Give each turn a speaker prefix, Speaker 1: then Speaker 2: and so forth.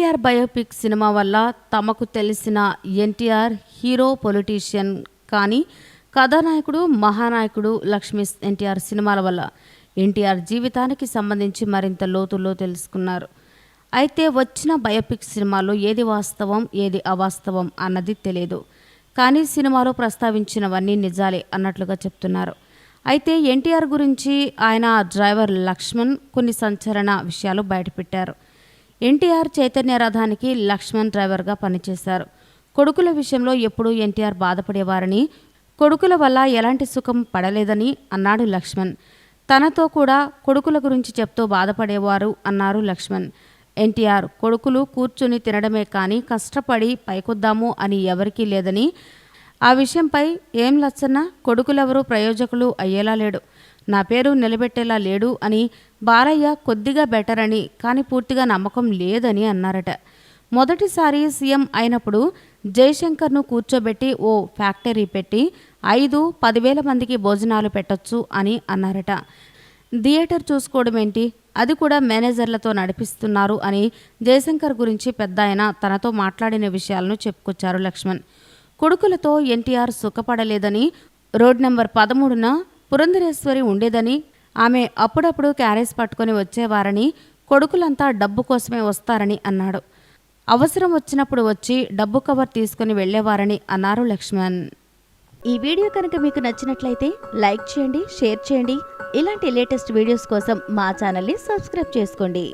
Speaker 1: NTR biopic cinema వల్ల తమకు తెలిసిన ఎన్టీఆర్ హీరో పొలిటీషియన్ కానీ కథానాయకుడు మహానాయకుడు లక్ష్మీ ఎన్టీఆర్ సినిమాల వల్ల ఎన్టీఆర్ జీవితానికి సంబంధించి మరింత లోతుల్లో తెలుసుకున్నారు. అయితే వచ్చిన బయోపిక్ సినిమాలో ఏది వాస్తవం ఏది అవాస్తవం అన్నది తెలియదు. కానీ సినిమాలో ప్రస్తావించినవన్నీ నిజాలే అన్నట్లుగా చెప్తున్నారు. అయితే ఎన్టీఆర్ గురించి ఆయన డ్రైవర్ లక్ష్మణ్ కొన్ని సంచలన విషయాలు బయటపెట్టారు. ఎన్టీఆర్ చైతన్య రథానికి లక్ష్మణ్ డ్రైవర్గా పనిచేశారు. కొడుకుల విషయంలో ఎప్పుడూ ఎన్టీఆర్ బాధపడేవారని, కొడుకుల వల్ల ఎలాంటి సుఖం పడలేదని అన్నాడు లక్ష్మణ్. తనతో కూడా కొడుకుల గురించి చెప్తూ బాధపడేవారు అన్నారు లక్ష్మణ్. ఎన్టీఆర్ కొడుకులు కూర్చుని తినడమే కానీ కష్టపడి పైకొద్దాము అని ఎవరికీ లేదని, ఆ విషయంపై ఏం లచ్చన్న కొడుకులెవరూ ప్రయోజకులు అయ్యేలా లేడు, నా పేరు నిలబెట్టేలా లేడు అని బాలయ్య కొద్దిగా బెటర్ అని, కానీ పూర్తిగా నమ్మకం లేదని అన్నారట. మొదటిసారి సీఎం అయినప్పుడు జయశంకర్ను కూర్చోబెట్టి ఓ ఫ్యాక్టరీ పెట్టి 5-10,000 మందికి భోజనాలు పెట్టొచ్చు అని అన్నారట. థియేటర్ చూసుకోవడం ఏంటి, అది కూడా మేనేజర్లతో నడిపిస్తున్నారు అని జయశంకర్ గురించి పెద్ద ఆయన తనతో మాట్లాడిన విషయాలను చెప్పుకొచ్చారు లక్ష్మణ్. కొడుకులతో ఎన్టీఆర్ సుఖపడలేదని, రోడ్ నెంబర్ 13న పురంధరేశ్వరి ఉండేదని, ఆమె అప్పుడప్పుడు క్యారేజ్ పట్టుకొని వచ్చేవారని, కొడుకులంతా డబ్బు కోసమే వస్తారని అన్నాడు. అవసరం వచ్చినప్పుడు వచ్చి డబ్బు కవర్ తీసుకుని వెళ్లేవారని అన్నారు లక్ష్మణ్.
Speaker 2: ఈ వీడియో కనుక మీకు నచ్చినట్లయితే లైక్ చేయండి, షేర్ చేయండి. ఇలాంటి లేటెస్ట్ వీడియోస్ కోసం మా ఛానల్ని సబ్స్క్రైబ్ చేసుకోండి.